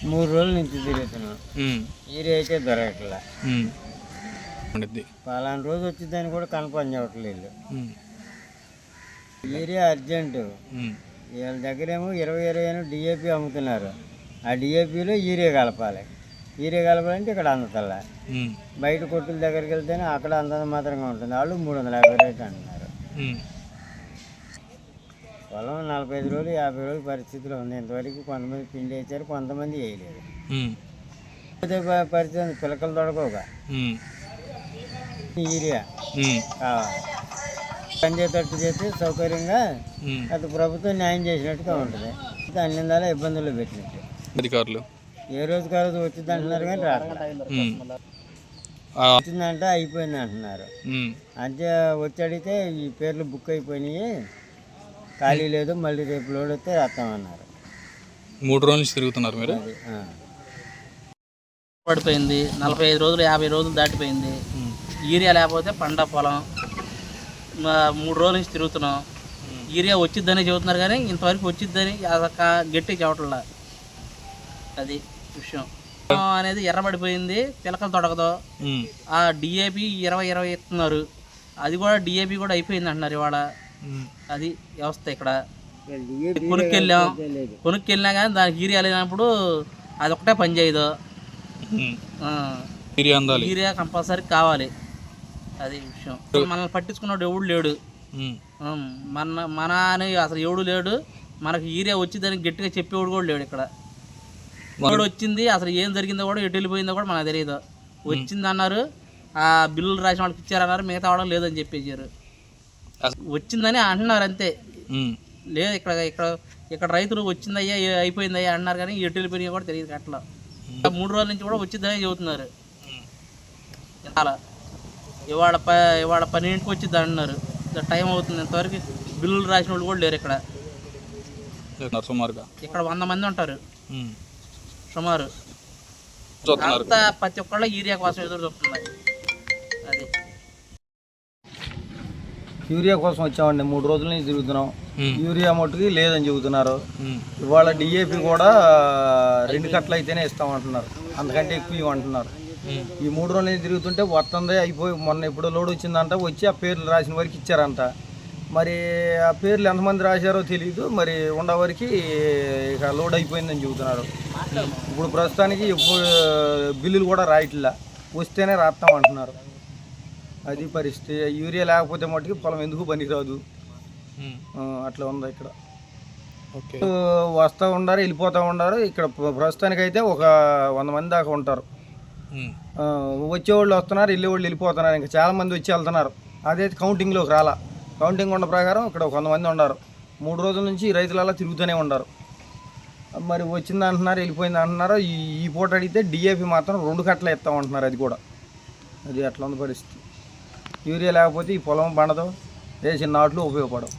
3 రోజుల నుంచి తిరుగుతున్నాం. యూరియా అయితే దొరకట్లా. పలానా రోజు వచ్చిందని కూడా కన్ఫర్మ్ చెప్పట్లేదు. Urea urgent. వీళ్ళ దగ్గరేమో 20 డిఏపి అమ్ముతున్నారు. ఆ డిఏపిలో యూరియా కలపాలి. యూరియా కలపాలంటే ఇక్కడ అందతల్లా. బయట కొట్టుల దగ్గరికి వెళ్తేనే అక్కడ అంతంత మాత్రంగా ఉంటుంది. వాళ్ళు 350 రేటు అంటున్నారు. పొలం 45 రోజులు 50 రోజుల పరిస్థితిలో ఉంది. ఇంతవరకు కొంతమంది పిండి వేసారు, కొంతమంది వేయలేదు. పరిస్థితి పిలకలు దొరకవుగా. యూరియా కావాలి. పనిచేటట్టు చేస్తే సౌకర్యంగా అది ప్రభుత్వం న్యాయం చేసినట్టుగా ఉంటుంది. అన్ని విధాలా ఇబ్బందుల్లో పెట్టినట్టు అధికారులు ఏ రోజుకి ఆ రోజు వచ్చింది అంటున్నారు కానీ వచ్చిందంటే అయిపోయింది అంటున్నారు. అంతే వచ్చి అడిగితే ఈ పేర్లు బుక్ అయిపోయినాయి, ఖాళీ లేదు, మళ్ళీ రేపు లోడ్ వస్తే రాస్తామన్నారు. 3 రోజుల నుంచి తిరుగుతున్నారు మీరు. పడిపోయింది 45 రోజులు 50 రోజులు దాటిపోయింది. యూరియా లేకపోతే పంట పొలం 3 రోజుల నుంచి తిరుగుతున్నాం. యూరియా వచ్చిద్దని చెబుతున్నారు కానీ ఇంతవరకు వచ్చిద్దని గట్టి చెప్పట్లా. అది విషయం అనేది ఎర్రబడిపోయింది, పిలకలు తొడగదు. ఆ డిఏపి 20 ఇస్తున్నారు, అది కూడా డిఏపి కూడా అయిపోయింది అంటున్నారు ఇవాళ. అది వ్యవస్థ ఇక్కడ. కొనుక్కెళ్ళినా కానీ దానికి యూరియా లేనప్పుడు అది ఒకటే పని చేయదు. యూరియా కంపల్సరీ కావాలి. అది విషయం. మనల్ని పట్టించుకున్నాడు ఎవడు లేడు. మన అని అసలు ఎవడు లేడు. మనకు యూరియా వచ్చిందని గట్టిగా చెప్పేవాడు కూడా లేడు ఇక్కడ. ఎవడు వచ్చింది అసలు ఏం జరిగిందో కూడా ఎటు వెళ్ళిపోయిందో కూడా మనకు తెలియదు. వచ్చింది అన్నారు, ఆ బిల్లులు రాసిన వాళ్ళకి ఇచ్చారన్నారు, మిగతా వాళ్ళకి లేదని చెప్పేసారు. వచ్చిందని అంటున్నారు అంతే. లేదు ఇక్కడ ఇక్కడ ఇక్కడ రైతులు వచ్చిందయ్యా అయిపోయిందయ్యా అన్నారు కానీ ఎటు వెళ్ళిపోయినా కూడా తెలియదు. అట్లా 3 రోజుల నుంచి కూడా వచ్చిందని చెబుతున్నారు. అలా ఇవాళ 12ంటికి వచ్చింది అంటున్నారు. టైం అవుతుంది, ఇంతవరకు బిల్లులు రాసిన వాళ్ళు కూడా లేరు ఇక్కడ. ఇక్కడ 100 మంది ఉంటారు సుమారు. అంతా ప్రతి ఒక్కళ్ళ యూరియా కోసం ఎదురు చూస్తున్నారు. అది యూరియా కోసం వచ్చామండి. 3 రోజుల నుంచి తిరుగుతున్నాం. యూరియా మట్టుకి లేదని చెబుతున్నారు. ఇవాళ డిఏపి కూడా 2 కట్టలు అయితేనే ఇస్తామంటున్నారు, అంతకంటే ఎక్కువ ఇవ్వమంటున్నారు. ఈ 3 రోజుల నుంచి తిరుగుతుంటే వస్తుంది అయిపోయి మొన్న ఎప్పుడో లోడ్ వచ్చిందంట, వచ్చి ఆ పేర్లు రాసిన వరకు ఇచ్చారంట. మరి ఆ పేర్లు ఎంతమంది రాశారో తెలియదు. మరి ఉండవరకు ఇక లోడ్ అయిపోయిందని చెబుతున్నారు. ఇప్పుడు ప్రస్తుతానికి ఇప్పుడు బిల్లులు కూడా రాయట్లా, వస్తేనే రాస్తాం అంటున్నారు. అది పరిస్థితి. యూరియా లేకపోతే మట్టుకు పొలం ఎందుకు పనికిరాదు. అట్లా ఉంది ఇక్కడ. వస్తూ ఉండారు, వెళ్ళిపోతూ ఉండారు. ఇక్కడ ప్రస్తుతానికైతే ఒక 100 మంది దాకా ఉంటారు. వచ్చేవాళ్ళు వస్తున్నారు, వెళ్ళేవాళ్ళు వెళ్ళిపోతున్నారు. ఇంకా చాలామంది వచ్చి వెళ్తున్నారు. అదైతే కౌంటింగ్లోకి రాలా. కౌంటింగ్ ఉన్న ప్రకారం ఇక్కడ 100 మంది ఉన్నారు. 3 రోజుల నుంచి రైతులలో తిరుగుతూనే ఉన్నారు. మరి వచ్చింది అంటున్నారు, వెళ్ళిపోయింది అంటున్నారు. ఈ పూట అడిగితే డిఏపి మాత్రం 2 కట్టలు ఇస్తామంటున్నారు. అది కూడా అది అట్లా ఉంది పరిస్థితి. యూరియా లేకపోతే ఈ పొలం పండదు, వేసిన నాట్లు ఉపయోగపడవు.